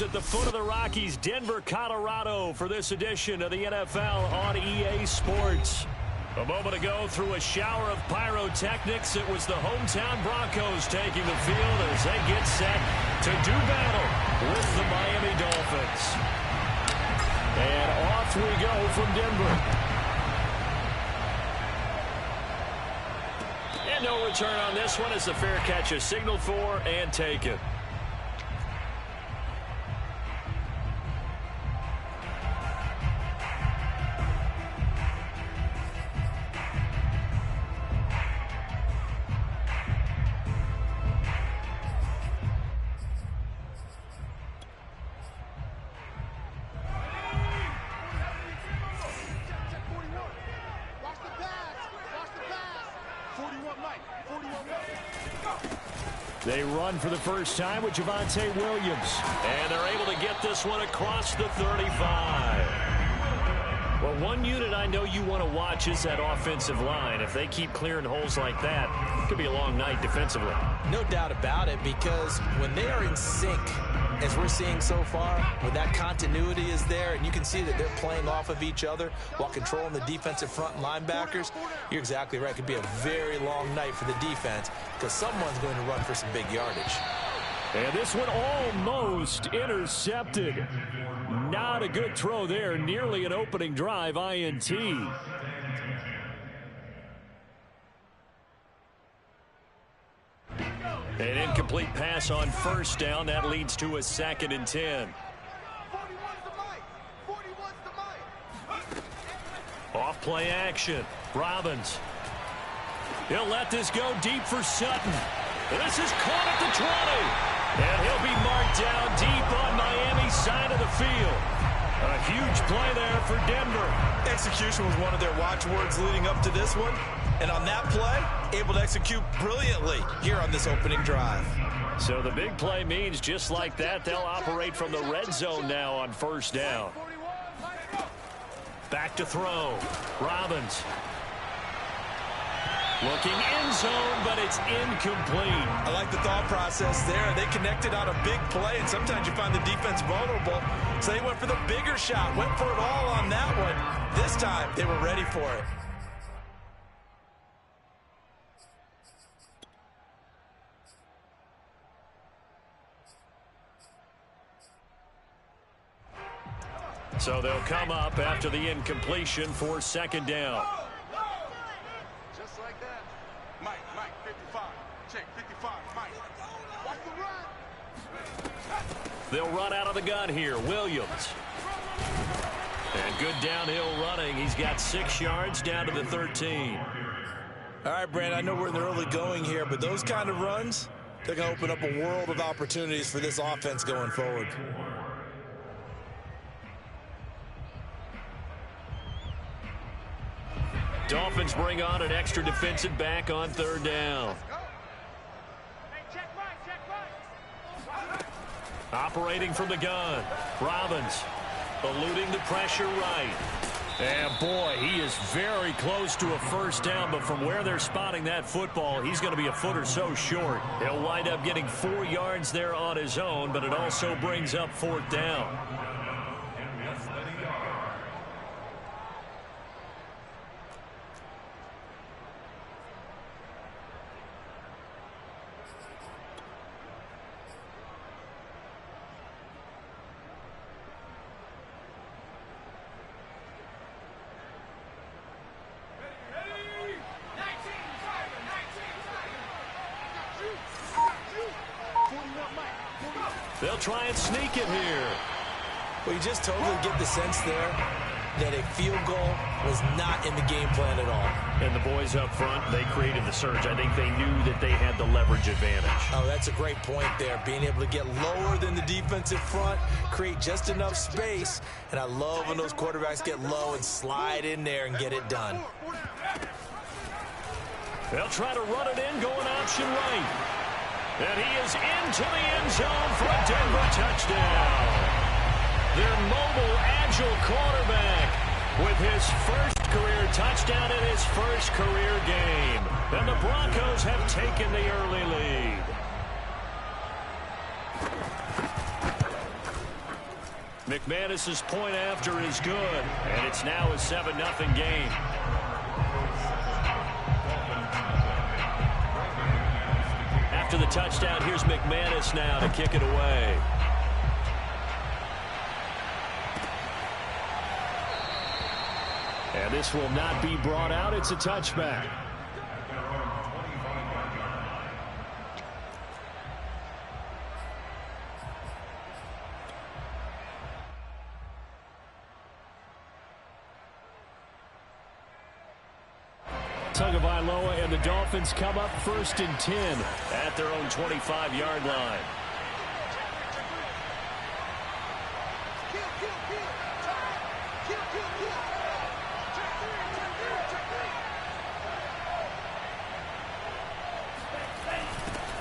Broncos at the foot of the Rockies, Denver, Colorado, for this edition of the NFL on EA Sports. A moment ago, through a shower of pyrotechnics, it was the hometown Broncos taking the field as they get set to do battle with the Miami Dolphins. And off we go from Denver. And no return on this one as the fair catch is signaled for and taken. They run for the first time with Javonte Williams. And they're able to get this one across the 35. Well, one unit I know you want to watch is that offensive line. If they keep clearing holes like that, it could be a long night defensively. No doubt about it, because when they are in sync, as we're seeing so far, when that continuity is there, and you can see that they're playing off of each other while controlling the defensive front linebackers, you're exactly right. It could be a very long night for the defense because someone's going to run for some big yardage. And this one almost intercepted. Not a good throw there. Nearly an opening drive INT. An incomplete pass on first down. That leads to a 2nd and 10. Off play action. Robbins. He'll let this go deep for Sutton. This is caught at the 20. And he'll be marked down deep on Miami's side of the field. A huge play there for Denver. Execution was one of their watchwords leading up to this one. And on that play, able to execute brilliantly here on this opening drive. So the big play means just like that, they'll operate from the red zone now on first down. Back to throw. Robbins. Looking end zone, but it's incomplete. I like the thought process there. They connected on a big play, and sometimes you find the defense vulnerable. So they went for the bigger shot, went for it all on that one. This time, they were ready for it. So they'll come up after the incompletion for 2nd down. Just like that. Mike, 55. Check, 55, Mike. Watch the run. They'll run out of the gun here. Williams. And good downhill running. He's got 6 yards down to the 13. All right, Brand, I know we're in the early going here, but those kind of runs, they're going to open up a world of opportunities for this offense going forward. Dolphins bring on an extra defensive back on 3rd down. Operating from the gun. Robbins eluding the pressure right. And boy, he is very close to a first down, but from where they're spotting that football, he's going to be a foot or so short. He'll wind up getting 4 yards there on his own, but it also brings up 4th down. They'll try and sneak it here. Well, you just totally get the sense there that a field goal was not in the game plan at all. And the boys up front, they created the surge. I think they knew that they had the leverage advantage. Oh, that's a great point there. Being able to get lower than the defensive front, create just enough space. And I love when those quarterbacks get low and slide in there and get it done. They'll try to run it in, going option right. And he is into the end zone for a Denver touchdown. Their mobile, agile quarterback with his first career touchdown in his first career game. And the Broncos have taken the early lead. McManus's point after is good, and it's now a 7-0 game. After the touchdown, here's McManus now to kick it away. And this will not be brought out. It's a touchback. Tagovailoa and the Dolphins come up 1st and 10 at their own 25-yard line.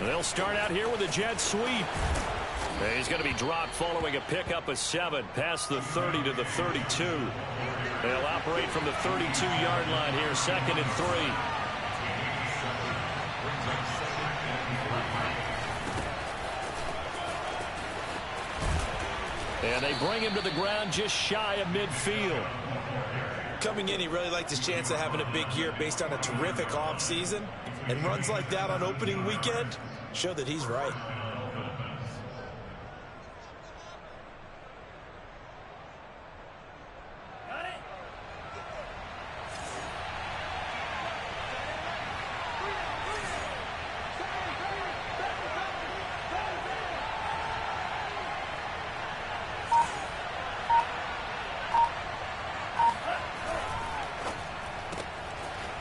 They'll start out here with a jet sweep. He's going to be dropped following a pickup of 7 past the 30 to the 32. They'll operate from the 32-yard line here, 2nd and 3. And they bring him to the ground just shy of midfield. Coming in, he really liked his chance of having a big year based on a terrific offseason. And runs like that on opening weekend show that he's right.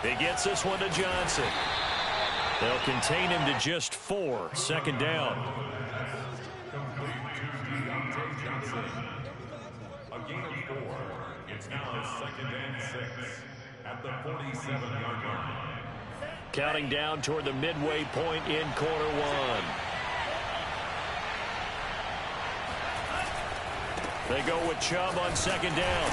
He gets this one to Johnson. They'll contain him to just 4, 2nd down. A gain of 4. It's now 2nd and 6 at the 47-yard line. Counting down toward the midway point in quarter 1. They go with Chubb on 2nd down.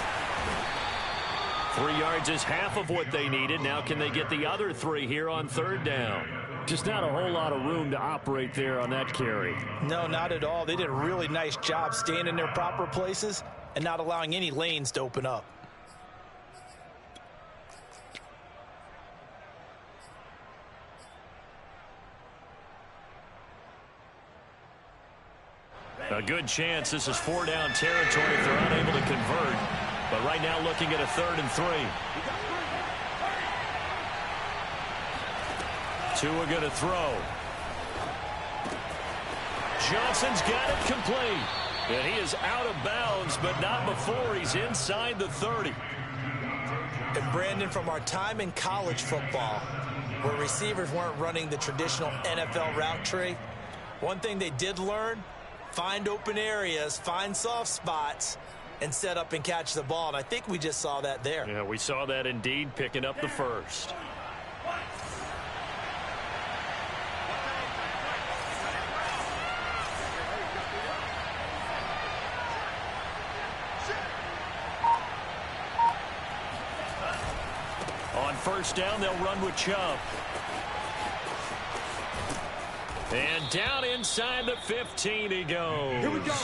3 yards is half of what they needed. Now can they get the other 3 here on 3rd down? Just not a whole lot of room to operate there on that carry. No, not at all. They did a really nice job staying in their proper places and not allowing any lanes to open up. A good chance this is 4-down territory if they're unable to convert. But right now looking at a 3rd and 3. Tua going to throw. Johnson's got it complete. And he is out of bounds, but not before he's inside the 30. And Brandon, from our time in college football, where receivers weren't running the traditional NFL route tree, one thing they did learn, find open areas, find soft spots, and set up and catch the ball. And I think we just saw that there. Yeah, we saw that indeed, picking up the 1st. On 1st down, they'll run with Chubb. And down inside the 15 he goes. Here we go.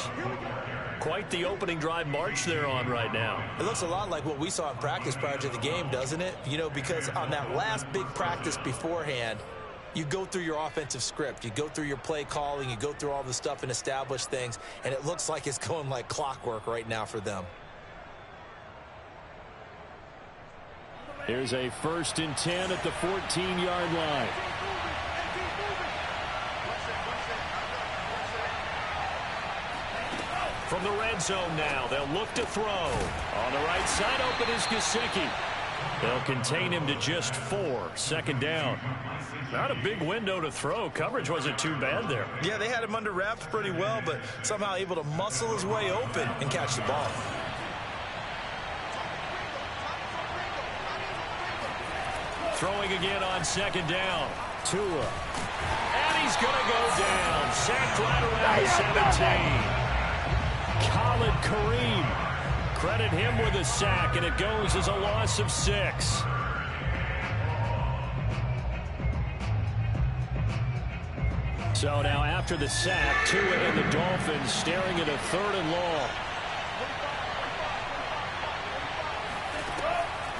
Quite the opening drive march they're on right now. It looks a lot like what we saw in practice prior to the game, doesn't it? You know, because on that last big practice beforehand, you go through your offensive script. You go through your play calling. You go through all the stuff and establish things. And it looks like it's going like clockwork right now for them. Here's a 1st and 10 at the 14-yard line. From the red zone now, they'll look to throw. On the right side, open is Gesicki. They'll contain him to just 4, 2nd down. Not a big window to throw. Coverage wasn't too bad there. Yeah, they had him under wraps pretty well, but somehow able to muscle his way open and catch the ball. Throwing again on 2nd down. Tua. And he's going to go down. Sacked right around 17. Khalid Kareem. Credit him with a sack, and it goes as a loss of 6. So now after the sack, Tua and the Dolphins staring at a 3rd and long.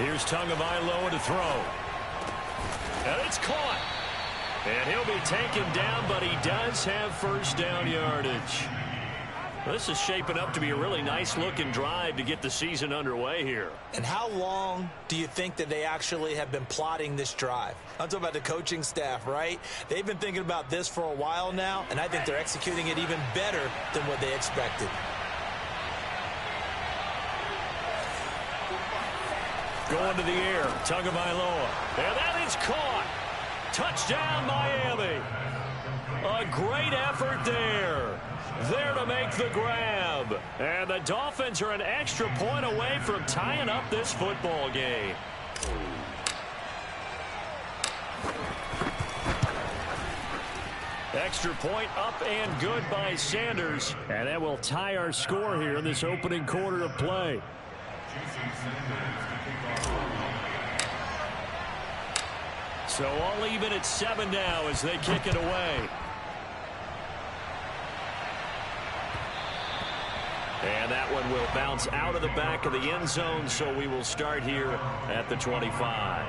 Here's Tagovailoa to throw. And it's caught. And he'll be taken down, but he does have first down yardage. This is shaping up to be a really nice-looking drive to get the season underway here. And how long do you think that they actually have been plotting this drive? I'm talking about the coaching staff, right? They've been thinking about this for a while now, and I think they're executing it even better than what they expected. Going to the air, Tagovailoa. And that is caught. Touchdown, Miami. A great effort there. There to make the grab. And the Dolphins are an extra point away from tying up this football game. Extra point up and good by Sanders. And that will tie our score here in this opening quarter of play. So all even at 7 now as they kick it away. And that one will bounce out of the back of the end zone, so we will start here at the 25.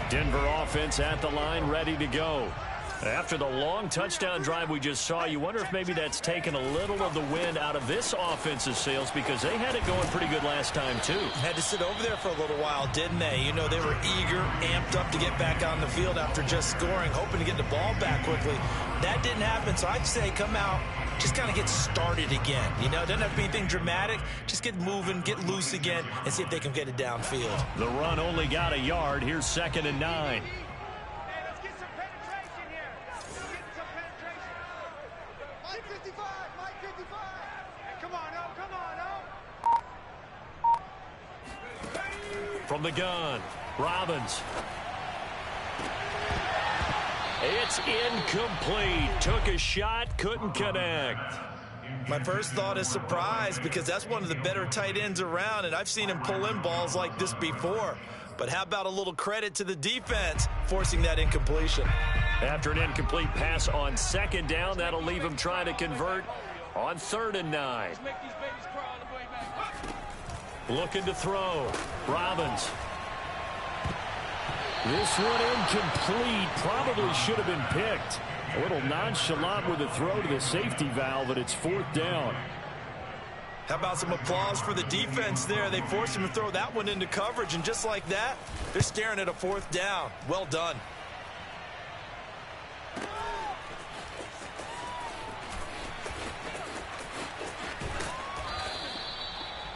Denver offense at the line, ready to go. After the long touchdown drive we just saw, you wonder if maybe that's taken a little of the wind out of this offense's sails, because they had it going pretty good last time, too. Had to sit over there for a little while, didn't they? You know, they were eager, amped up to get back on the field after just scoring, hoping to get the ball back quickly. That didn't happen, so I'd say come out, just kind of get started again. You know, it doesn't have to be anything dramatic. Just get moving, get loose again, and see if they can get it downfield. The run only got a yard. Here's 2nd and 9. From the gun, Robbins. It's incomplete. Took a shot, couldn't connect. My first thought is surprise, because that's one of the better tight ends around, and I've seen him pull in balls like this before. But how about a little credit to the defense forcing that incompletion? After an incomplete pass on 2nd down, that'll leave him trying to convert on 3rd and 9. Looking to throw. Robbins. This one incomplete. Probably should have been picked. A little nonchalant with the throw to the safety valve, but it's 4th down. How about some applause for the defense there? They forced him to throw that one into coverage, and just like that, they're staring at a 4th down. Well done.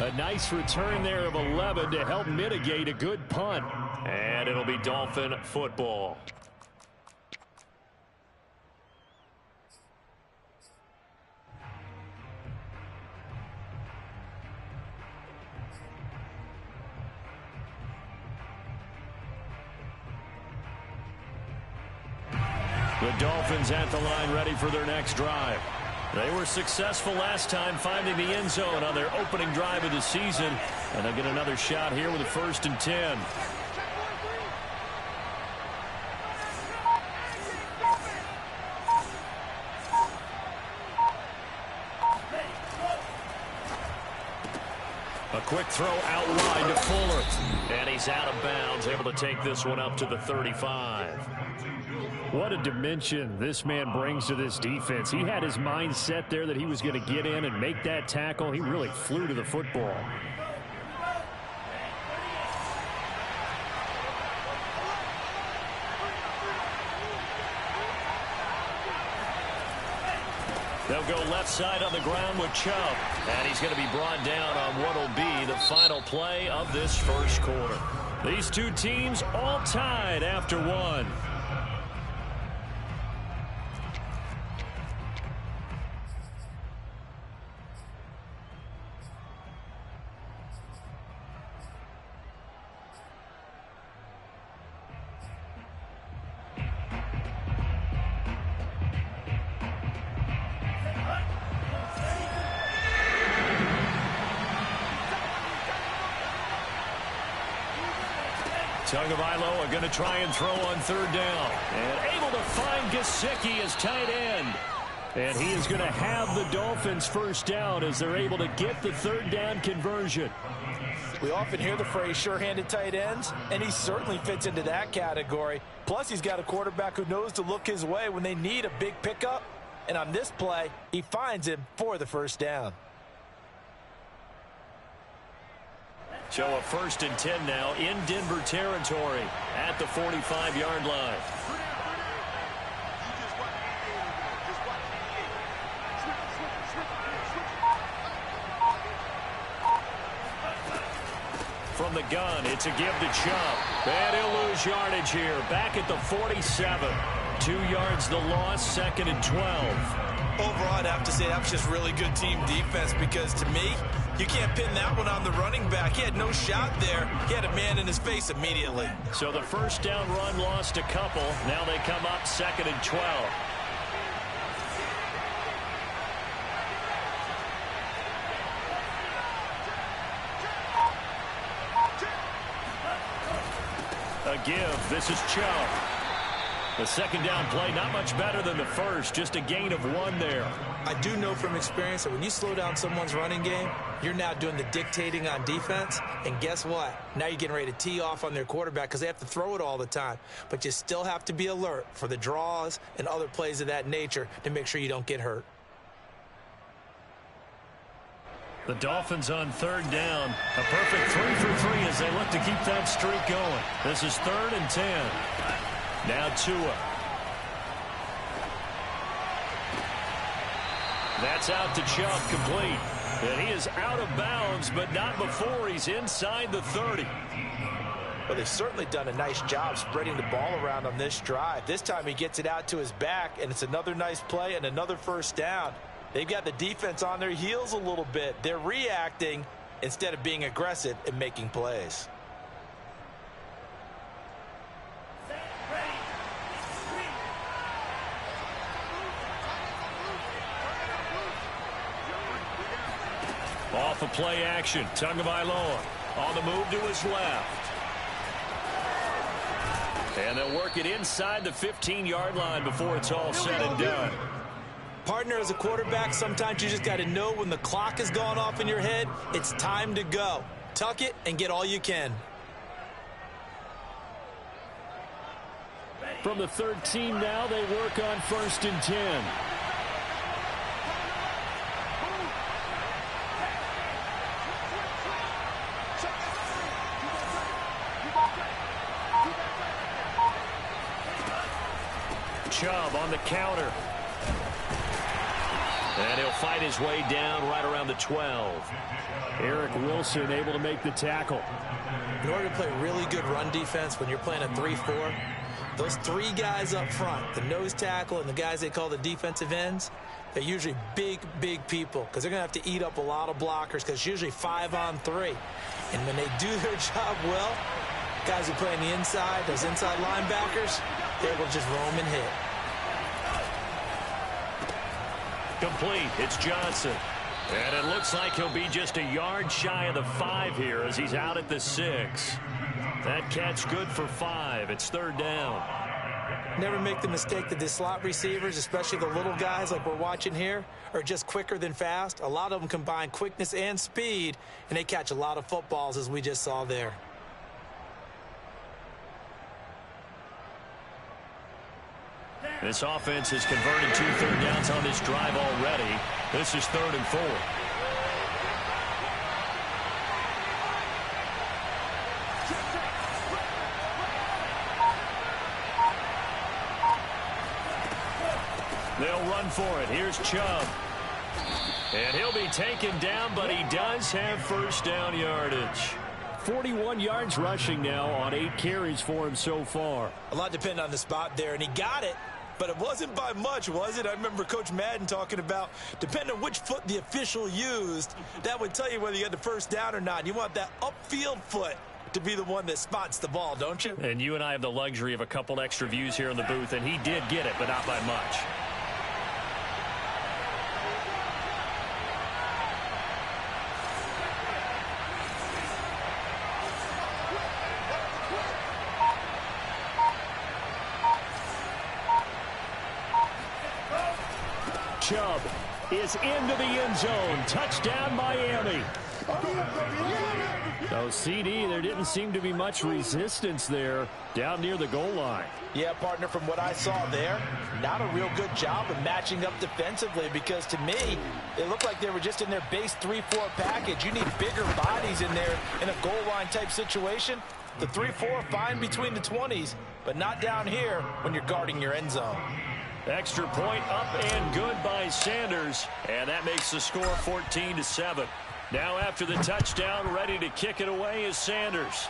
A nice return there of 11 to help mitigate a good punt. And it'll be Dolphin football. The Dolphins at the line, ready for their next drive. They were successful last time finding the end zone on their opening drive of the season. And they'll get another shot here with a 1st and 10. A quick throw out wide to Fuller. And he's out of bounds, able to take this one up to the 35. What a dimension this man brings to this defense. He had his mind set there that he was going to get in and make that tackle. He really flew to the football. They'll go left side on the ground with Chubb. And he's going to be brought down on what will be the final play of this first quarter. These two teams all tied after one. Tagovailoa going to try and throw on third down. And able to find Gesicki as tight end. And he is going to have the Dolphins first down as they're able to get the third down conversion. We often hear the phrase sure-handed tight ends, and he certainly fits into that category. Plus, he's got a quarterback who knows to look his way when they need a big pickup. And on this play, he finds him for the first down. So a 1st and 10 now in Denver territory at the 45-yard line. From the gun, it's a give to Chubb. And he'll lose yardage here. Back at the 47. 2 yards the loss, 2nd and 12. Overall, I'd have to say that was just really good team defense because, to me, you can't pin that one on the running back. He had no shot there. He had a man in his face immediately. So the first down run lost a couple. Now they come up 2nd and 12. A give. This is Chubb. The second down play, not much better than the first. Just a gain of 1 there. I do know from experience that when you slow down someone's running game, you're now doing the dictating on defense. And guess what? Now you're getting ready to tee off on their quarterback because they have to throw it all the time. But you still have to be alert for the draws and other plays of that nature to make sure you don't get hurt. The Dolphins on third down. A perfect 3 for 3 as they look to keep that streak going. This is 3rd and 10. Now Tua. That's out to Chubb, complete. And he is out of bounds, but not before he's inside the 30. Well, they've certainly done a nice job spreading the ball around on this drive. This time he gets it out to his back, and it's another nice play and another first down. They've got the defense on their heels a little bit. They're reacting instead of being aggressive and making plays. Off of play action, Tagovailoa on the move to his left. And they'll work it inside the 15-yard line before it's all said and done. Partner, as a quarterback, sometimes you just got to know when the clock has gone off in your head, it's time to go. Tuck it and get all you can. From the 13 now, they work on 1st and 10. Chubb on the counter. And he'll fight his way down right around the 12. Eric Wilson able to make the tackle. In order to play really good run defense when you're playing a 3-4, those 3 guys up front, the nose tackle and the guys they call the defensive ends, they're usually big, big people because they're going to have to eat up a lot of blockers because it's usually 5 on 3. And when they do their job well, guys who play on the inside, those inside linebackers, they will just roam and hit. Complete. It's Johnson. And it looks like he'll be just a yard shy of the 5 here as he's out at the 6. That catch good for 5. It's 3rd down. Never make the mistake that the slot receivers, especially the little guys like we're watching here, are just quicker than fast. A lot of them combine quickness and speed, and they catch a lot of footballs as we just saw there. This offense has converted 2 third downs on this drive already. This is 3rd and 4. They'll run for it. Here's Chubb. And he'll be taken down, but he does have first down yardage. 41 yards rushing now on 8 carries for him so far. A lot depending on the spot there, and he got it. But it wasn't by much, was it? I remember Coach Madden talking about, depending on which foot the official used, that would tell you whether you had the first down or not. You want that upfield foot to be the one that spots the ball, don't you? And you and I have the luxury of a couple extra views here in the booth, and he did get it, but not by much. Chubb is into the end zone. Touchdown, Miami. So, CD, there didn't seem to be much resistance there down near the goal line. Yeah, partner, from what I saw there, not a real good job of matching up defensively, because to me, it looked like they were just in their base 3-4 package. You need bigger bodies in there in a goal line type situation. The 3-4 fine between the 20s, but not down here when you're guarding your end zone. Extra point up and good by Sanders, and that makes the score 14-7. Now after the touchdown, ready to kick it away is Sanders.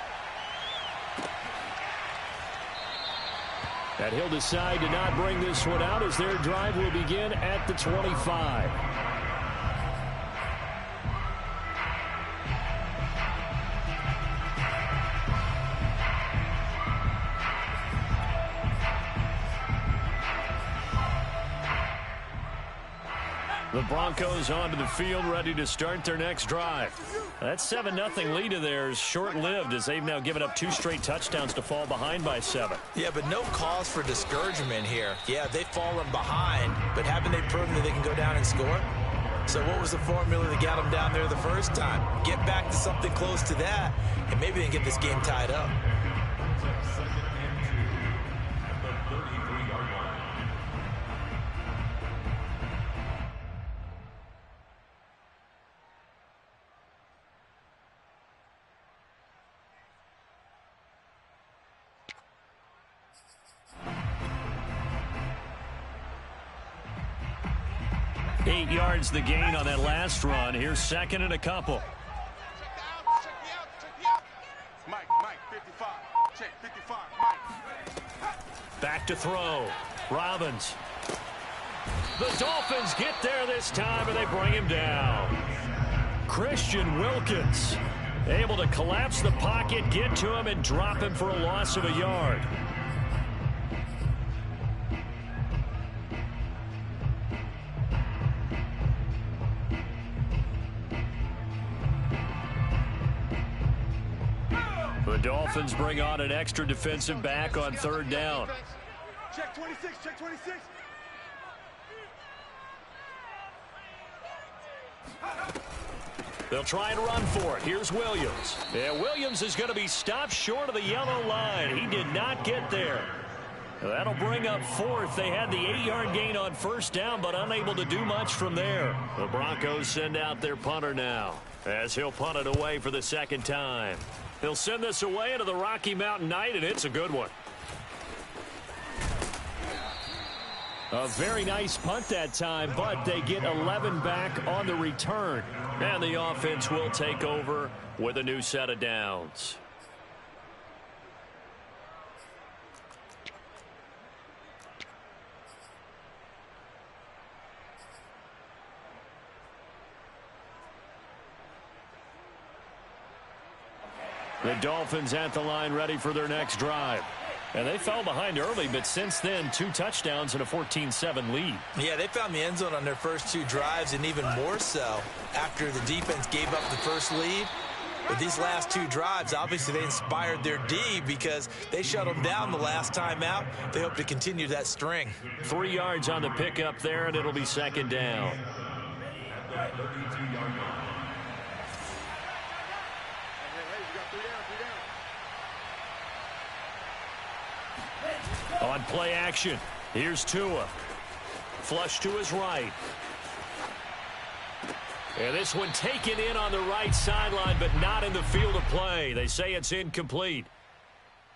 And he'll decide to not bring this one out as their drive will begin at the 25. The Broncos onto the field, ready to start their next drive. That 7-0 lead of theirs short-lived, as they've now given up 2 straight touchdowns to fall behind by 7. Yeah, but no cause for discouragement here. Yeah, they've fallen behind, but haven't they proven that they can go down and score? So what was the formula that got them down there the first time? Get back to something close to that, and maybe they can get this game tied up. Eight yards the gain on that last run. Here's second and a couple. Mike, 55. Check, 55, Mike. Back to throw. Robbins. The Dolphins get there this time, and they bring him down. Christian Wilkins able to collapse the pocket, get to him, and drop him for a loss of a yard. The Dolphins bring on an extra defensive back on third down. Check 26, check 26. They'll try and run for it. Here's Williams. Yeah, Williams is going to be stopped short of the yellow line. He did not get there. That'll bring up fourth. They had the 8-yard gain on first down, but unable to do much from there. The Broncos send out their punter now, as he'll punt it away for the second time. He'll send this away into the Rocky Mountain night, and it's a good one. A very nice punt that time, but they get 11 back on the return. And the offense will take over with a new set of downs. The Dolphins at the line, ready for their next drive. And they fell behind early, but since then, 2 touchdowns and a 14-7 lead. Yeah, they found the end zone on their first 2 drives, and even more so after the defense gave up the first lead. But these last 2 drives, obviously they inspired their D because they shut them down the last time out. They hope to continue that string. 3 yards on the pickup there, and it'll be second down. On play action, here's Tua. Flush to his right. And this one taken in on the right sideline, but not in the field of play. They say it's incomplete.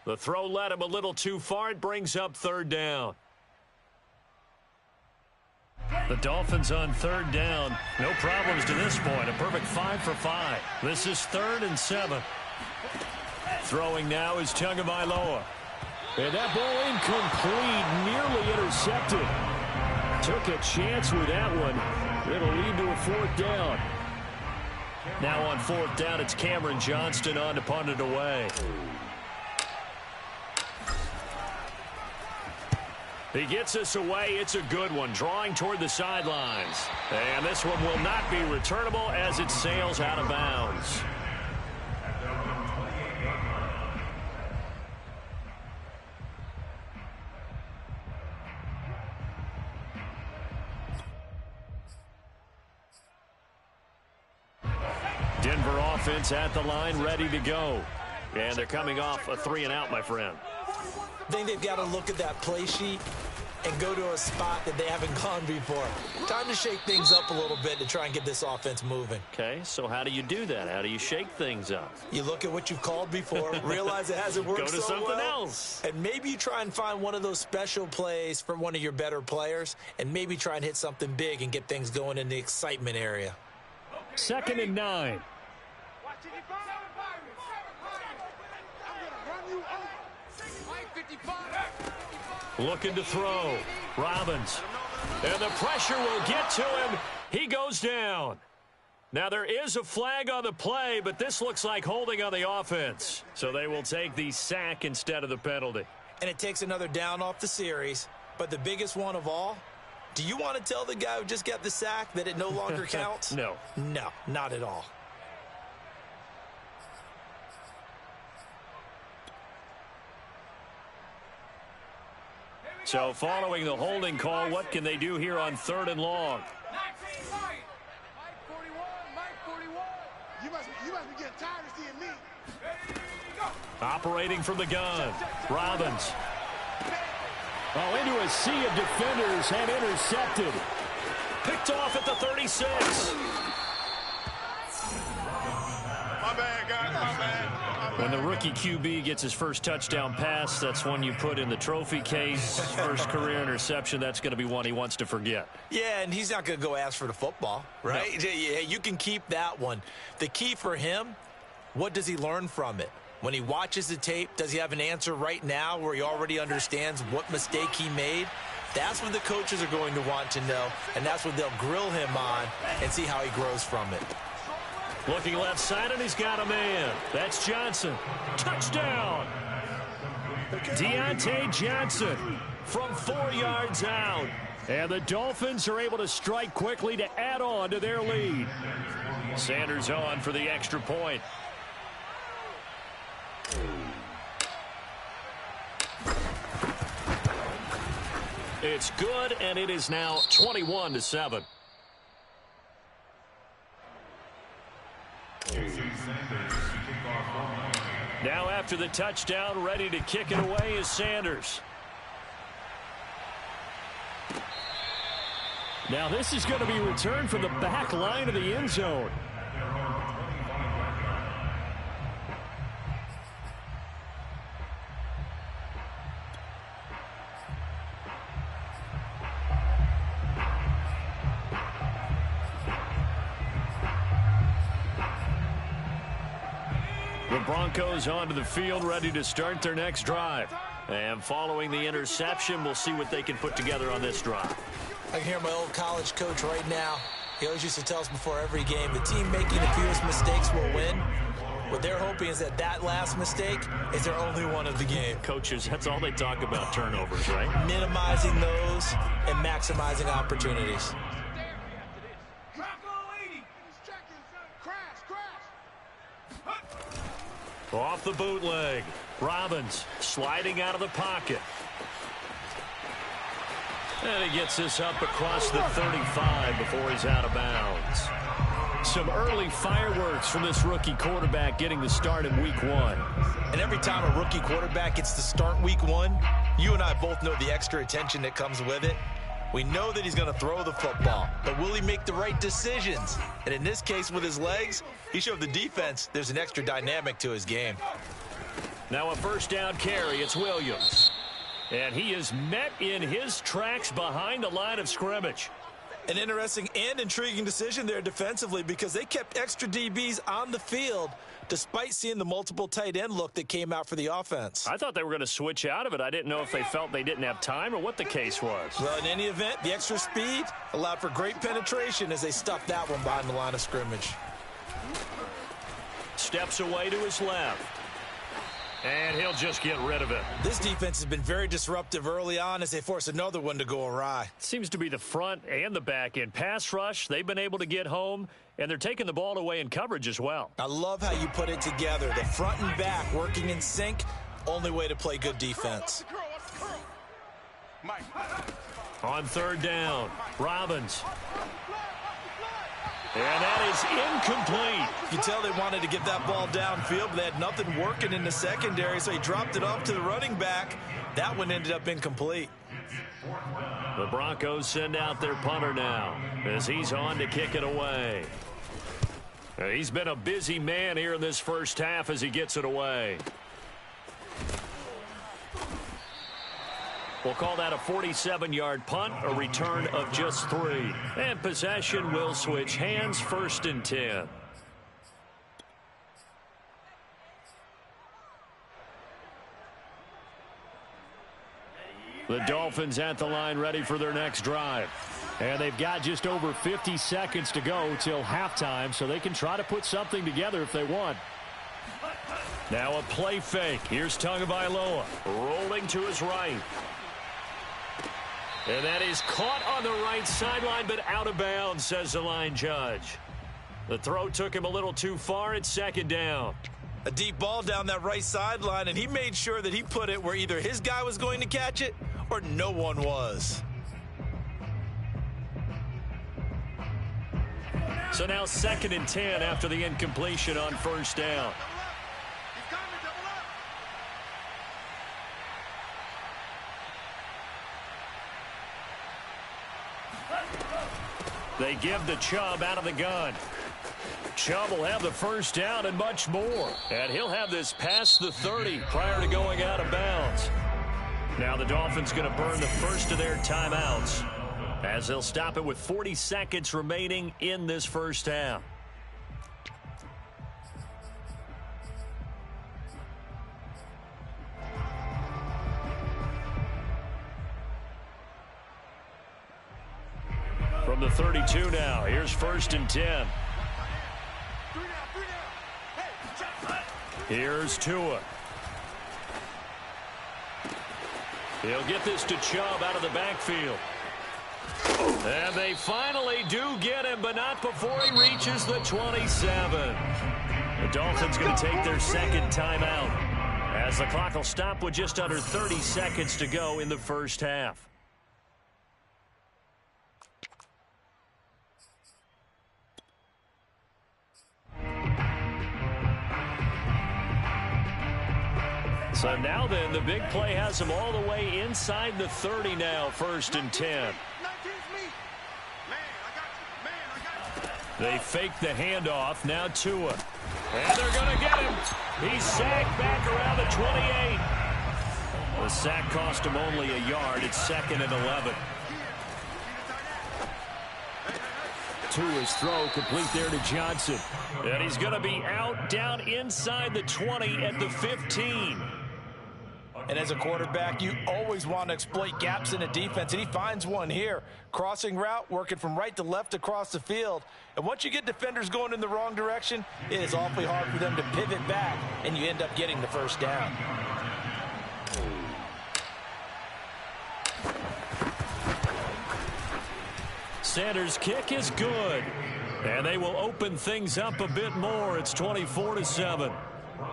The throw led him a little too far. It brings up third down. The Dolphins on third down. No problems to this point. A perfect 5 for 5. This is 3rd and 7. Throwing now is Tagovailoa. And that ball incomplete, nearly intercepted. Took a chance with that one. It'll lead to a 4th down. Now on 4th down, it's Cameron Johnston on to punt it away. He gets us away. It's a good one, drawing toward the sidelines. And this one will not be returnable as it sails out of bounds. Denver offense at the line, ready to go. And they're coming off a 3-and-out, my friend. I think they've got to look at that play sheet and go to a spot that they haven't gone before. Time to shake things up a little bit to try and get this offense moving. Okay, so how do you do that? How do you shake things up? You look at what you've called before, realize it hasn't worked so well. Go to something else. And maybe you try and find one of those special plays from one of your better players, and maybe try and hit something big and get things going in the excitement area. 2nd and 9. Looking to throw. Robbins. And the pressure will get to him. He goes down. Now there is a flag on the play, but this looks like holding on the offense. So they will take the sack instead of the penalty. And it takes another down off the series. But the biggest one of all, do you want to tell the guy who just got the sack that it no longer counts? No. No, not at all. So following the holding call, what can they do here on 3rd and long? You must be getting tired of seeing me. Operating from the gun. Robbins. Oh, into a sea of defenders and intercepted. Picked off at the 36. My bad, guys. My bad. When the rookie QB gets his first touchdown pass, that's one you put in the trophy case. First career interception, that's going to be one he wants to forget. Yeah, and he's not going to go ask for the football, right? No. Yeah, you can keep that one. The key for him, what does he learn from it? When he watches the tape, does he have an answer right now where he already understands what mistake he made? That's what the coaches are going to want to know, and that's what they'll grill him on and see how he grows from it. Looking left side, and he's got a man. That's Johnson. Touchdown! Deontay Johnson from 4 yards out. And the Dolphins are able to strike quickly to add on to their lead. Sanders on for the extra point. It's good, and it is now 21-7. Now after the touchdown, ready to kick it away is Sanders. Now this is going to be returned from the back line of the end zone. The Broncos onto the field, ready to start their next drive. And following the interception, we'll see what they can put together on this drive. I can hear my old college coach right now. He always used to tell us before every game, the team making the fewest mistakes will win. What they're hoping is that that last mistake is their only one of the game. Coaches, that's all they talk about, turnovers, right? Minimizing those and maximizing opportunities. Off the bootleg. Robbins sliding out of the pocket. And he gets this up across the 35 before he's out of bounds. Some early fireworks from this rookie quarterback getting the start in week 1. And every time a rookie quarterback gets to start week 1, you and I both know the extra attention that comes with it. We know that he's going to throw the football, but will he make the right decisions? And in this case, with his legs, he showed the defense there's an extra dynamic to his game. Now a first down carry. It's Williams. And he is met in his tracks behind the line of scrimmage. An interesting and intriguing decision there defensively because they kept extra DBs on the field despite seeing the multiple tight end look that came out for the offense. I thought they were going to switch out of it. I didn't know if they felt they didn't have time or what the case was. Well, in any event, the extra speed allowed for great penetration as they stuffed that one behind the line of scrimmage. Steps away to his left. And he'll just get rid of it. This defense has been very disruptive early on as they force another one to go awry. Seems to be the front and the back end. Pass rush, they've been able to get home, and they're taking the ball away in coverage as well. I love how you put it together. The front and back working in sync, only way to play good defense. On third down, Robbins. And that is incomplete. You can tell they wanted to get that ball downfield, but they had nothing working in the secondary, so he dropped it off to the running back. That one ended up incomplete. The Broncos send out their punter now as he's on to kick it away. He's been a busy man here in this first half as he gets it away. We'll call that a 47-yard punt, a return of just 3. And possession will switch hands, 1st and 10. The Dolphins at the line ready for their next drive. And they've got just over 50 seconds to go till halftime, so they can try to put something together if they want. Now a play fake. Here's Tagovailoa rolling to his right. And that is caught on the right sideline, but out of bounds, says the line judge. The throw took him a little too far. It's 2nd down. A deep ball down that right sideline, and he made sure that he put it where either his guy was going to catch it or no one was. So now 2nd and 10 after the incompletion on 1st down. They give the Chubb out of the gun. Chubb will have the 1st down and much more. And he'll have this past the 30 prior to going out of bounds. Now the Dolphins going to burn the first of their timeouts as they'll stop it with 40 seconds remaining in this first half. From the 32 now, here's 1st and 10. Here's Tua. He'll get this to Chubb out of the backfield. And they finally do get him, but not before he reaches the 27. The Dolphins going to take their 2nd timeout as the clock will stop with just under 30 seconds to go in the first half. So now then, the big play has him all the way inside the 30 now, 1st and 10. They fake the handoff, now Tua. And they're going to get him. He's sacked back around the 28. The sack cost him only a yard. It's 2nd and 11. Tua's throw complete there to Johnson. And he's going to be out down inside the 20 at the 15. And as a quarterback, you always want to exploit gaps in a defense, and he finds one here. Crossing route, working from right to left across the field. And once you get defenders going in the wrong direction, it is awfully hard for them to pivot back, and you end up getting the 1st down. Sanders' kick is good. And they will open things up a bit more. It's 24-7.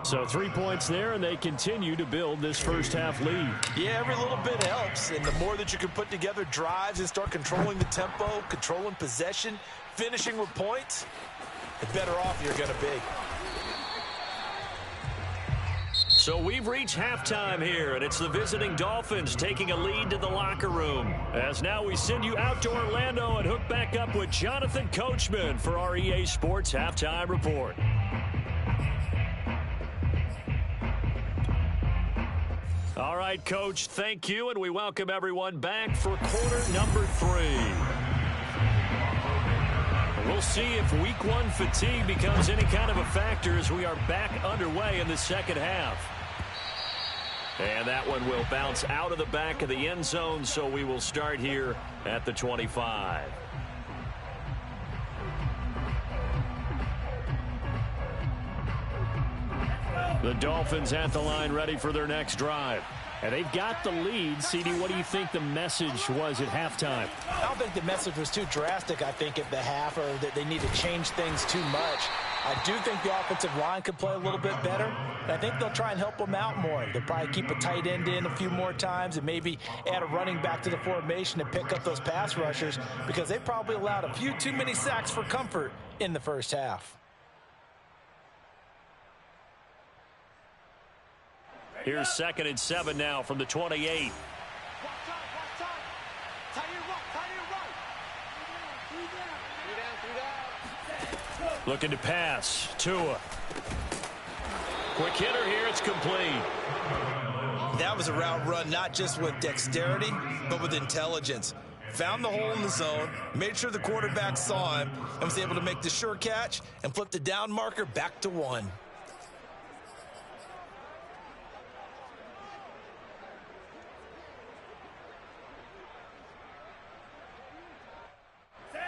So 3 points there, and they continue to build this first half lead. Yeah, every little bit helps, and the more that you can put together drives and start controlling the tempo, controlling possession, finishing with points, the better off you're going to be. So we've reached halftime here, and it's the visiting Dolphins taking a lead to the locker room. As now we send you out to Orlando and hook back up with Jonathan Coachman for our EA Sports Halftime Report. All right, Coach, thank you, and we welcome everyone back for quarter number 3. We'll see if week 1 fatigue becomes any kind of a factor as we are back underway in the second half. And that one will bounce out of the back of the end zone, so we will start here at the 25. The Dolphins at the line ready for their next drive. And they've got the lead. CD, what do you think the message was at halftime? I don't think the message was too drastic, I think, at the half, or that they need to change things too much. I do think the offensive line could play a little bit better, and I think they'll try and help them out more. They'll probably keep a tight end in a few more times and maybe add a running back to the formation to pick up those pass rushers, because they probably allowed a few too many sacks for comfort in the first half. Here's 2nd and 7 now from the 28. Looking to pass. Tua. Quick hitter here. It's complete. That was a route run not just with dexterity, but with intelligence. Found the hole in the zone, made sure the quarterback saw him, and was able to make the sure catch and flip the down marker back to 1.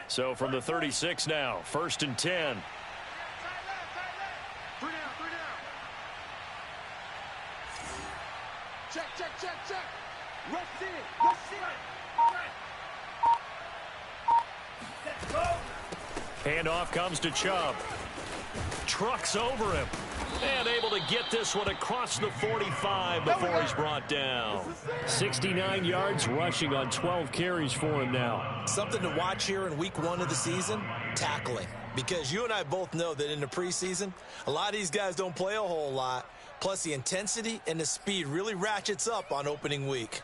So from the 36 now, 1st and 10. Check. Rush it. Handoff comes to Chubb. Trucks over him. And able to get this one across the 45 before he's brought down. 69 yards rushing on 12 carries for him now. Something to watch here in week 1 of the season, tackling. Because you and I both know that in the preseason, a lot of these guys don't play a whole lot. Plus, the intensity and the speed really ratchets up on opening week.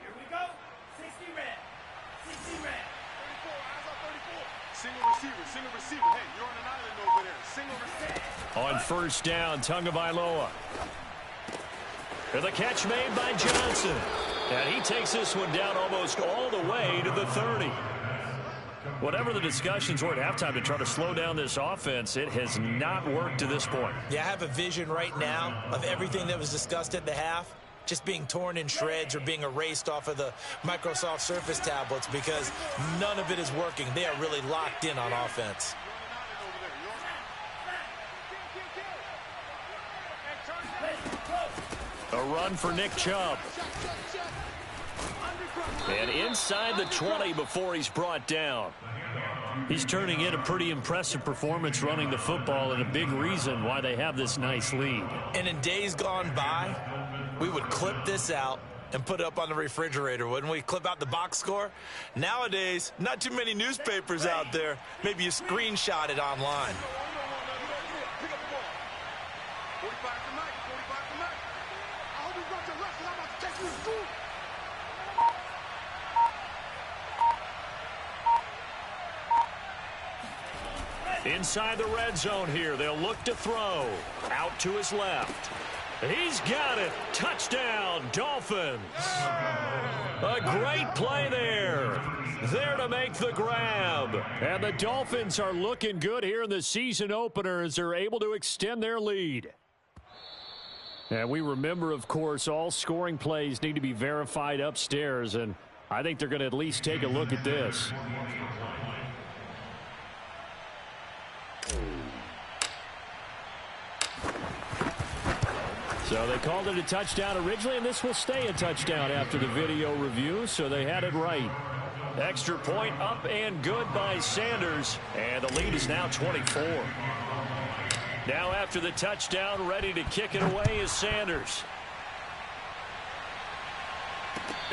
Here we go. 60 red. 60 red. 34, eyes on 34. Single receiver. Hey, you're on an island over there. Single receiver. On 1st down, Tagovailoa. And the catch made by Johnson. And he takes this one down almost all the way to the 30. Whatever the discussions were at halftime to try to slow down this offense, it has not worked to this point. Yeah, I have a vision right now of everything that was discussed at the half just being torn in shreds or being erased off of the Microsoft Surface tablets because none of it is working. They are really locked in on offense. A run for Nick Chubb. And inside the 20 before he's brought down. He's turning in a pretty impressive performance running the football, and a big reason why they have this nice lead. And in days gone by, we would clip this out and put it up on the refrigerator, wouldn't we? Clip out the box score. Nowadays, not too many newspapers out there. Maybe you screenshot it online. Inside the red zone here, they'll look to throw. Out to his left. He's got it. Touchdown, Dolphins. A great play there. There to make the grab. And the Dolphins are looking good here in the season opener as they're able to extend their lead. And we remember, of course, all scoring plays need to be verified upstairs, and I think they're going to at least take a look at this. So they called it a touchdown originally, and this will stay a touchdown after the video review, so they had it right. Extra point up and good by Sanders, and the lead is now 24. Now after the touchdown, ready to kick it away is Sanders.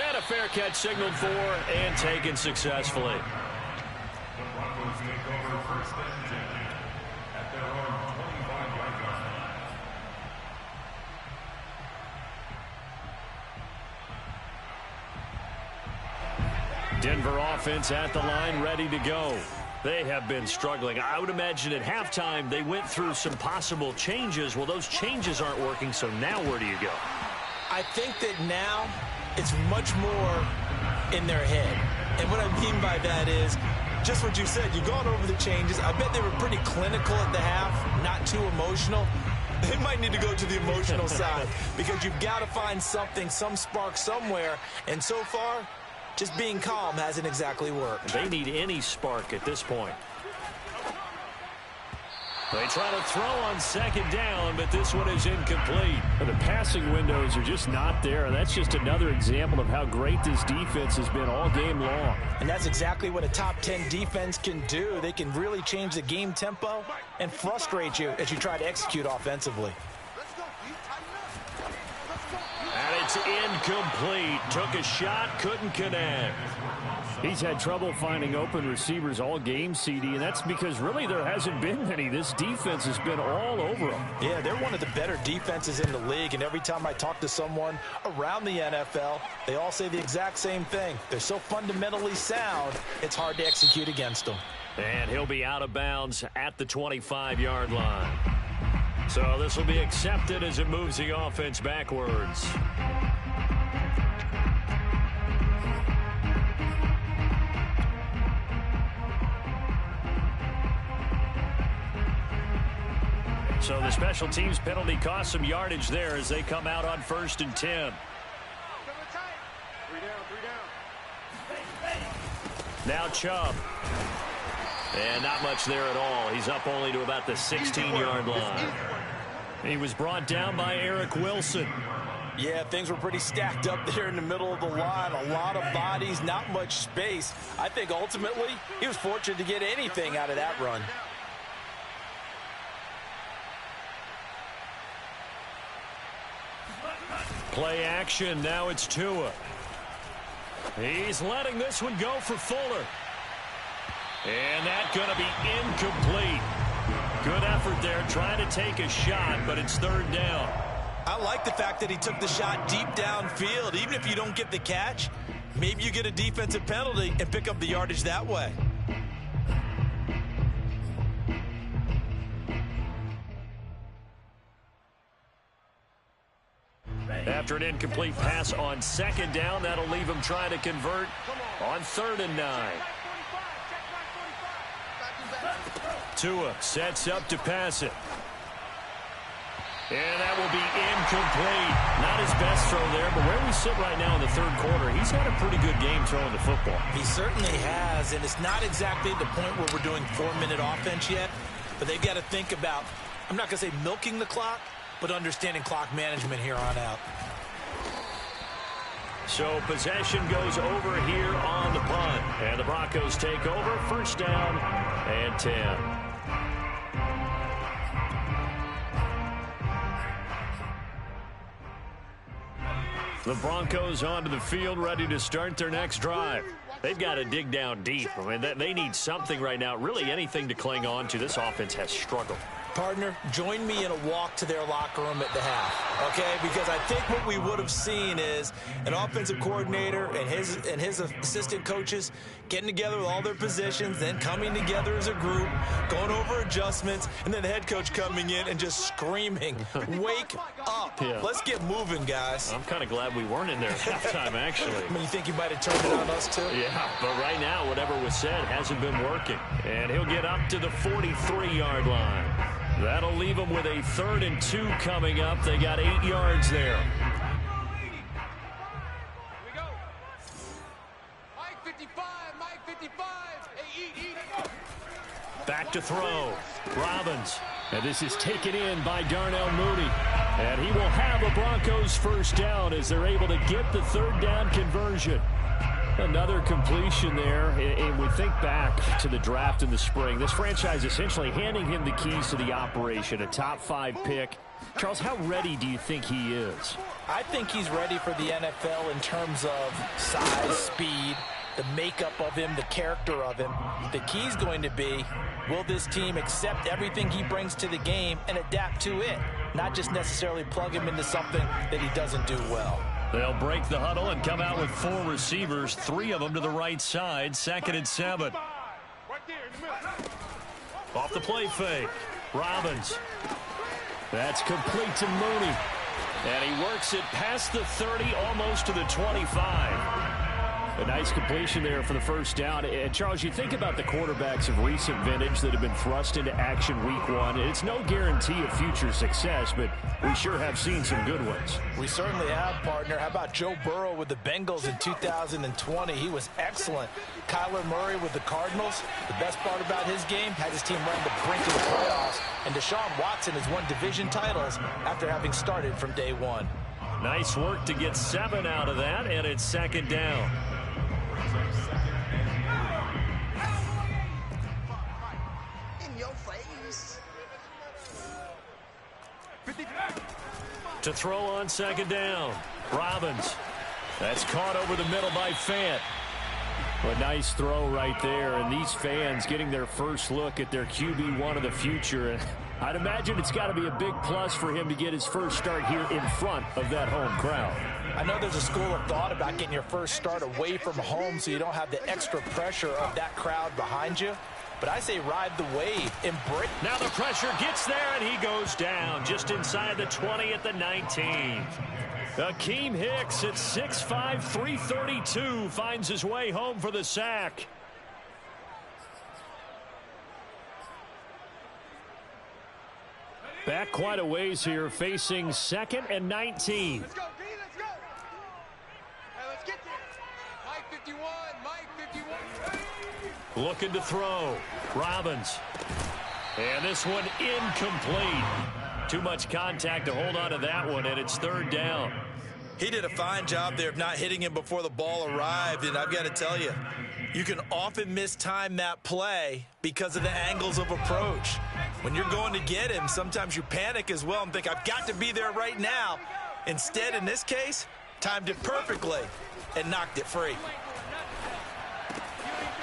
And a fair catch signaled for and taken successfully. The Broncos take over 1st and 10 at their own 25-yard line. Denver offense at the line, ready to go. They have been struggling. I would imagine at halftime they went through some possible changes. Well, those changes aren't working, so now where do you go? I think that now it's much more in their head. And what I mean by that is just what you said. You've gone over the changes. I bet they were pretty clinical at the half, not too emotional. They might need to go to the emotional side because you've got to find something, some spark somewhere. And so far, just being calm hasn't exactly worked. They need any spark at this point. They try to throw on 2nd down, but this one is incomplete. The passing windows are just not there. That's just another example of how great this defense has been all game long. And that's exactly what a top 10 defense can do. They can really change the game tempo and frustrate you as you try to execute offensively. And it's is incomplete. Took a shot, couldn't connect. He's had trouble finding open receivers all game, CD, and that's because really there hasn't been many. This defense has been all over him. Yeah, they're one of the better defenses in the league, and every time I talk to someone around the NFL, they all say the exact same thing. They're so fundamentally sound, it's hard to execute against them. And he'll be out of bounds at the 25-yard line. So this will be accepted as it moves the offense backwards. So the special teams penalty cost some yardage there as they come out on 1st and 10. 3 down. Now Chubb. And not much there at all. He's up only to about the 16-yard line. He was brought down by Eric Wilson. Yeah, things were pretty stacked up there in the middle of the line. A lot of bodies, not much space. I think ultimately he was fortunate to get anything out of that run. Play action. Now it's Tua. He's letting this one go for Fuller. And that's going to be incomplete. Good effort there trying to take a shot, but it's 3rd down. I like the fact that he took the shot deep downfield. Even if you don't get the catch, maybe you get a defensive penalty and pick up the yardage that way. After an incomplete pass on 2nd down, that'll leave him trying to convert on 3rd and 9. Tua sets up to pass it. And that will be incomplete. Not his best throw there, but where we sit right now in the 3rd quarter, he's had a pretty good game throwing the football. He certainly has, and it's not exactly the point where we're doing 4-minute offense yet, but they've got to think about, I'm not going to say milking the clock, but understanding clock management here on out. So possession goes over here on the punt. And the Broncos take over. 1st down and 10. The Broncos onto the field, ready to start their next drive. They've got to dig down deep. I mean, they need something right now, really anything to cling on to. This offense has struggled. Partner, join me in a walk to their locker room at the half, okay? Because I think what we would have seen is an offensive coordinator and his assistant coaches getting together with all their positions, then coming together as a group, going over adjustments, and then the head coach coming in and just screaming, wake up. Yeah. Let's get moving, guys. I'm kind of glad we weren't in there at halftime, actually. I mean, you think you might have turned it on us, too? Yeah, but right now, whatever was said hasn't been working. And he'll get up to the 43-yard line. That'll leave them with a 3rd and 2 coming up. They got 8 yards there. Here we go. Mike 55, Mike 55. Hey, eat. Back to throw. Robbins. And this is taken in by Darnell Mooney. And he will have a Broncos 1st down as they're able to get the 3rd down conversion. Another completion there, and we think back to the draft in the spring. This franchise essentially handing him the keys to the operation, a top 5 pick. Charles, how ready do you think he is? I think he's ready for the NFL in terms of size, speed, the makeup of him, the character of him. The key's going to be, will this team accept everything he brings to the game and adapt to it, not just necessarily plug him into something that he doesn't do well. They'll break the huddle and come out with 4 receivers, 3 of them to the right side, 2nd and 7. Off the play fake. Robbins. That's complete to Mooney. And he works it past the 30, almost to the 25. A nice completion there for the 1st down. And Charles, you think about the quarterbacks of recent vintage that have been thrust into action week 1. It's no guarantee of future success, but we sure have seen some good ones. We certainly have, partner. How about Joe Burrow with the Bengals in 2020? He was excellent. Kyler Murray with the Cardinals. The best part about his game, had his team run the brink of the playoffs. And Deshaun Watson has won division titles after having started from day 1. Nice work to get 7 out of that, and it's 2nd down. To throw on 2nd down. Robbins. That's caught over the middle by Fant. A nice throw right there, and these fans getting their first look at their QB1 of the future. And I'd imagine it's got to be a big plus for him to get his first start here in front of that home crowd. I know there's a school of thought about getting your first start away from home so you don't have the extra pressure of that crowd behind you. But I say ride the wave. Embrace. Now the pressure gets there, and he goes down just inside the 20 at the 19. Akeem Hicks at 6'5", 332 finds his way home for the sack. Back quite a ways here, facing 2nd and 19. Let's go, B, let's go. Hey, let's get there. Mike 51, Mike 51. Looking to throw. Robbins. And this one incomplete. Too much contact to hold on to that one, and it's 3rd down. He did a fine job there of not hitting him before the ball arrived, and I've got to tell you, you can often mistime that play because of the angles of approach. When you're going to get him, sometimes you panic as well and think, I've got to be there right now. Instead, in this case, timed it perfectly and knocked it free.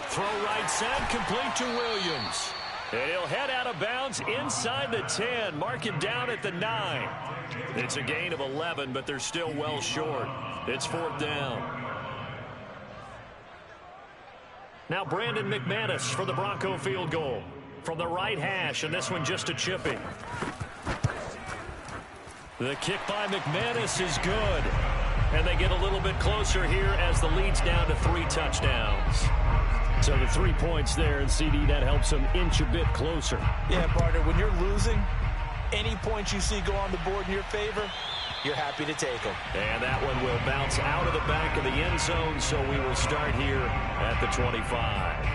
Throw right side, complete to Williams. And he'll head out of bounds inside the 10. Mark it down at the 9. It's a gain of 11, but they're still well short. It's 4th down. Now Brandon McManus for the Bronco field goal. From the right hash, and this one just a chipping. The kick by McManus is good. And they get a little bit closer here as the lead's down to 3 touchdowns. So the 3 points there, and CD, that helps them inch a bit closer. Yeah, partner, when you're losing, any points you see go on the board in your favor, you're happy to take them. And that one will bounce out of the back of the end zone, so we will start here at the 25.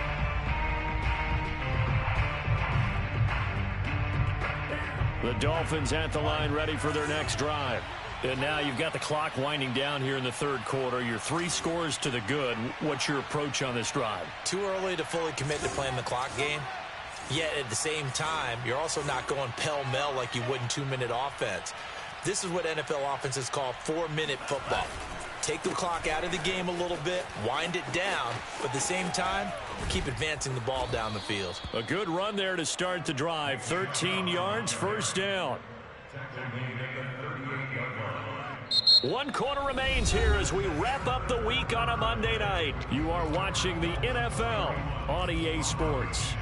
The Dolphins at the line, ready for their next drive. And now you've got the clock winding down here in the 3rd quarter. You're 3 scores to the good. What's your approach on this drive? Too early to fully commit to playing the clock game. Yet at the same time, you're also not going pell-mell like you would in 2-minute offense. This is what NFL offenses call 4-minute football. Take the clock out of the game a little bit, wind it down, but at the same time, keep advancing the ball down the field. A good run there to start the drive. 13 yards, 1st down. 1 quarter remains here as we wrap up the week on a Monday night. You are watching the NFL on EA Sports.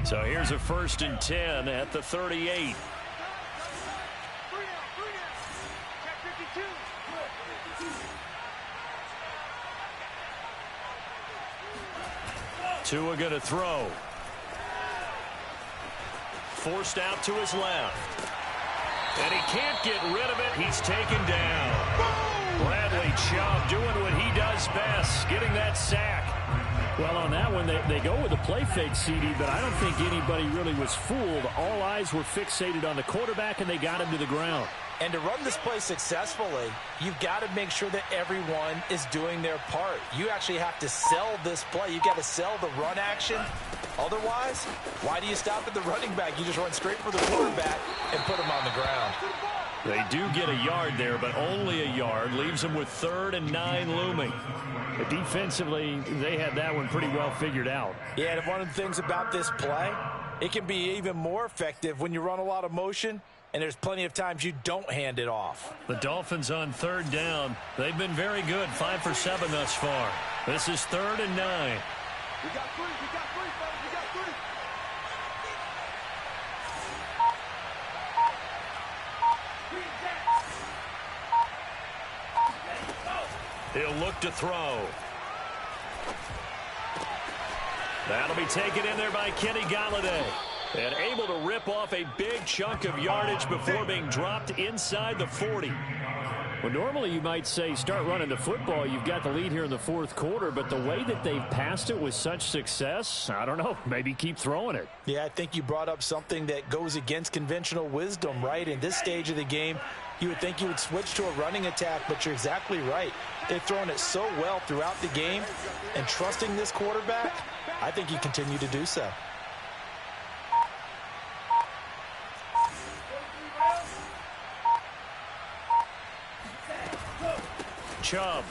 So here's a 1st and 10 at the 38. Tua going to throw. Forced out to his left. And he can't get rid of it. He's taken down. Bradley Chubb doing what he does best, getting that sack. Well, on that one, they go with a play fake, CD, but I don't think anybody really was fooled. All eyes were fixated on the quarterback, and they got him to the ground. And to run this play successfully, you've got to make sure that everyone is doing their part. You actually have to sell this play. You've got to sell the run action. Otherwise, why do you stop at the running back? You just run straight for the quarterback and put him on the ground. They do get a yard there, but only a yard. Leaves them with 3rd and 9 looming. But defensively, they had that one pretty well figured out. Yeah, and one of the things about this play, it can be even more effective when you run a lot of motion, and there's plenty of times you don't hand it off. The Dolphins on 3rd down. They've been very good, 5 for 7 thus far. This is 3rd and 9. We got 3, fellas, we got 3. He'll look to throw. That'll be taken in there by Kenny Golladay. And able to rip off a big chunk of yardage before being dropped inside the 40. Well, normally you might say start running the football. You've got the lead here in the 4th quarter, but the way that they've passed it with such success, I don't know, maybe keep throwing it. Yeah, I think you brought up something that goes against conventional wisdom, right? In this stage of the game, you would think you would switch to a running attack, but you're exactly right. They've thrown it so well throughout the game, and trusting this quarterback, I think you continue to do so. Chubb.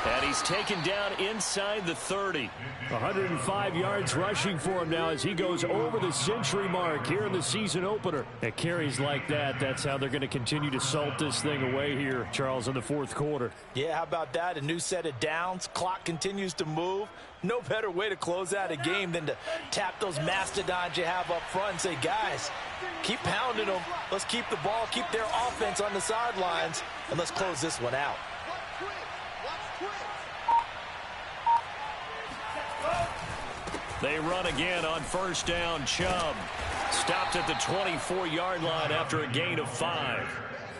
And he's taken down inside the 30. 105 yards rushing for him now as he goes over the century mark here in the season opener. At carries like that, that's how they're going to continue to salt this thing away here, Charles, in the fourth quarter. Yeah, how about that? A new set of downs. Clock continues to move. No better way to close out a game than to tap those mastodons you have up front and say, guys, keep pounding them. Let's keep the ball, keep their offense on the sidelines, and let's close this one out. They run again on first down. Chubb stopped at the 24-yard line after a gain of 5.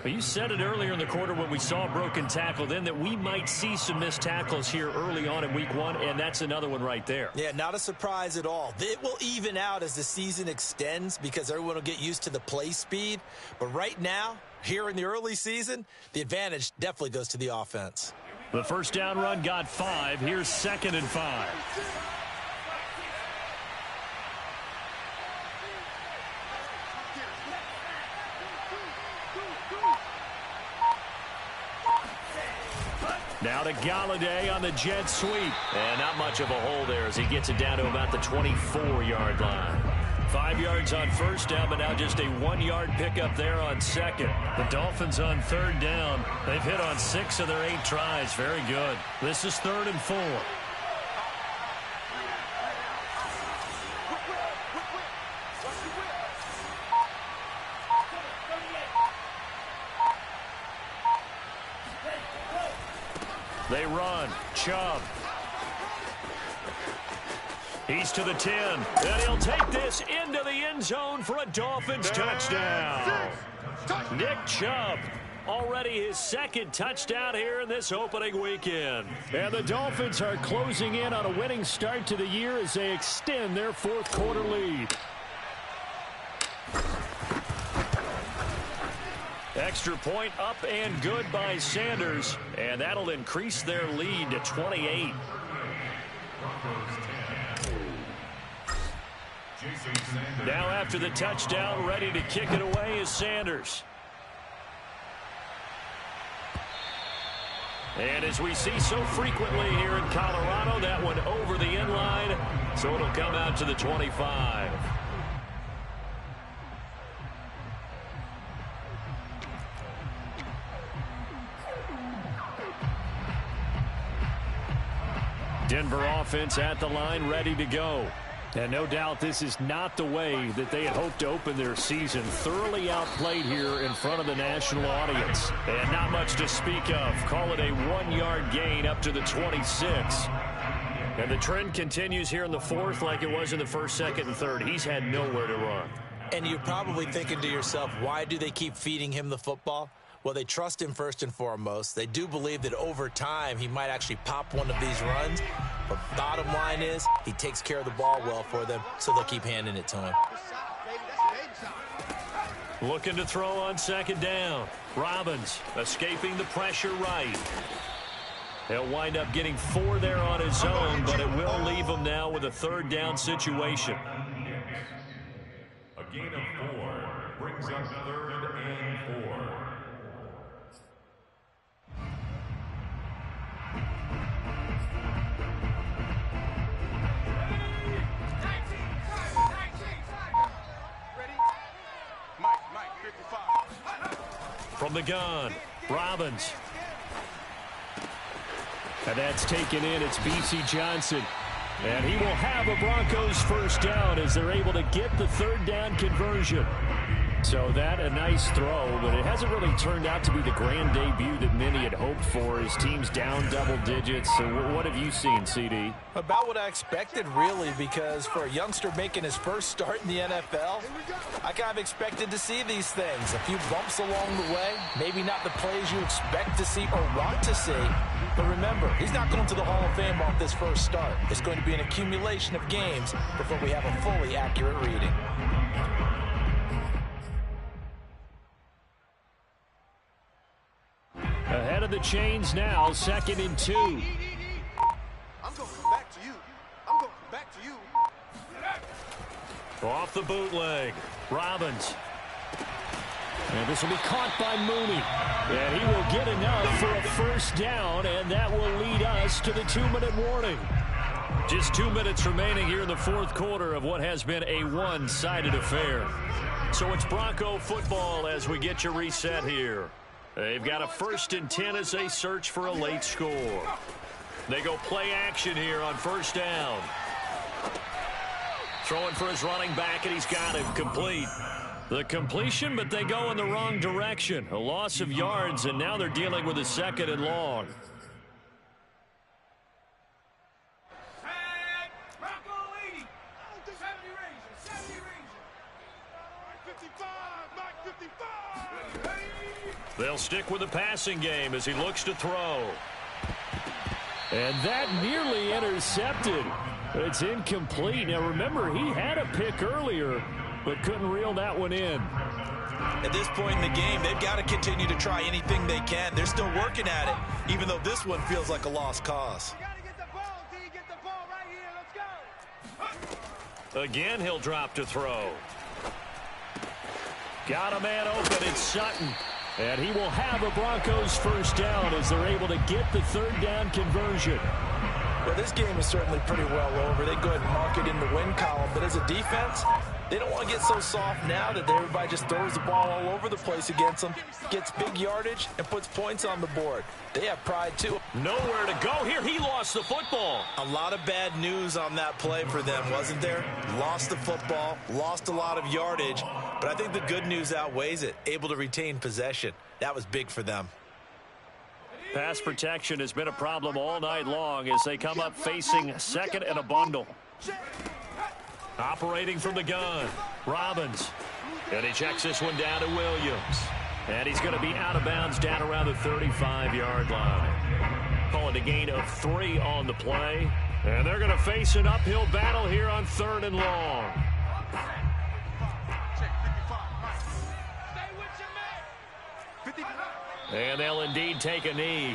But you said it earlier in the quarter when we saw a broken tackle then that we might see some missed tackles here early on in week 1, and that's another one right there. Yeah, not a surprise at all. It will even out as the season extends because everyone will get used to the play speed. But right now, here in the early season, the advantage definitely goes to the offense. The first down run got 5. Here's 2nd and 5. Now to Galladay on the jet sweep. And not much of a hole there as he gets it down to about the 24-yard line. 5 yards on first down, but now just a 1-yard pickup there on second. The Dolphins on third down. They've hit on 6 of their 8 tries. Very good. This is 3rd and 4. They run. Chubb. He's to the 10. And he'll take this into the end zone for a Dolphins touchdown. Nick Chubb. Already his 2nd touchdown here in this opening weekend. And the Dolphins are closing in on a winning start to the year as they extend their fourth quarter lead. Extra point up and good by Sanders, and that'll increase their lead to 28. Now after the touchdown, ready to kick it away is Sanders. And as we see so frequently here in Colorado, that one over the end line, so it'll come out to the 25. Denver offense at the line, ready to go. And no doubt this is not the way that they had hoped to open their season. Thoroughly outplayed here in front of the national audience. And not much to speak of. Call it a 1-yard gain up to the 26. And the trend continues here in the fourth like it was in the first, second, and third. He's had nowhere to run. And you're probably thinking to yourself, why do they keep feeding him the football? Well, they trust him first and foremost. They do believe that over time he might actually pop one of these runs. But bottom line is he takes care of the ball well for them, so they'll keep handing it to him. Looking to throw on second down. Robbins escaping the pressure right. He'll wind up getting 4 there on his own, but it will leave him now with a third down situation. A gain of 4 brings up 3rd and 4. From the gun, Robbins. And that's taken in. It's B.C. Johnson. And he will have a Broncos first down as they're able to get the third down conversion. So that a nice throw, but it hasn't really turned out to be the grand debut that many had hoped for. His team's down double digits. So what have you seen, CD? About what I expected, really, because for a youngster making his first start in the NFL, I kind of expected to see these things. A few bumps along the way, maybe not the plays you expect to see or want to see. But remember, he's not going to the Hall of Fame off this first start. It's going to be an accumulation of games before we have a fully accurate reading. Ahead of the chains now, 2nd and 2. I'm going to come back to you. I'm going to come back to you. Off the bootleg. Robbins. And this will be caught by Mooney. And he will get enough for a first down, and that will lead us to the 2-minute warning. Just 2 minutes remaining here in the fourth quarter of what has been a one-sided affair. So it's Bronco football as we get you reset here. They've got a 1st and 10 as they search for a late score. They go play action here on first down. Throwing for his running back, and he's got him complete. The completion, but they go in the wrong direction. A loss of yards, and now they're dealing with a 2nd and long. Bronco 80. 70 Ranger. 70 Ranger. 55. Mike 55. They'll stick with the passing game as he looks to throw. And that nearly intercepted. It's incomplete. Now, remember, he had a pick earlier, but couldn't reel that one in. At this point in the game, they've got to continue to try anything they can. They're still working at it, even though this one feels like a lost cause. You gotta get the ball, D. Get the ball right here. Let's go. Again, he'll drop to throw. Got a man open. It's Sutton. And he will have a Broncos first down as they're able to get the 3rd down conversion. Well, this game is certainly pretty well over. They go ahead and mark it in the win column. But as a defense, they don't want to get so soft now that everybody just throws the ball all over the place against them, gets big yardage, and puts points on the board. They have pride, too. Nowhere to go here. He lost the football. A lot of bad news on that play for them, wasn't there? Lost the football, lost a lot of yardage, but I think the good news outweighs it. Able to retain possession. That was big for them. Pass protection has been a problem all night long as they come up facing 2nd and a bundle. Operating from the gun, Robbins. And he checks this one down to Williams. And he's going to be out of bounds down around the 35-yard line. Calling a gain of 3 on the play. And they're going to face an uphill battle here on 3rd and long. And they'll indeed take a knee.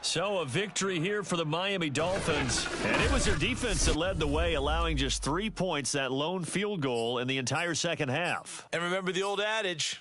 So a victory here for the Miami Dolphins. And it was their defense that led the way, allowing just 3 points, that lone field goal in the entire second half. And remember the old adage.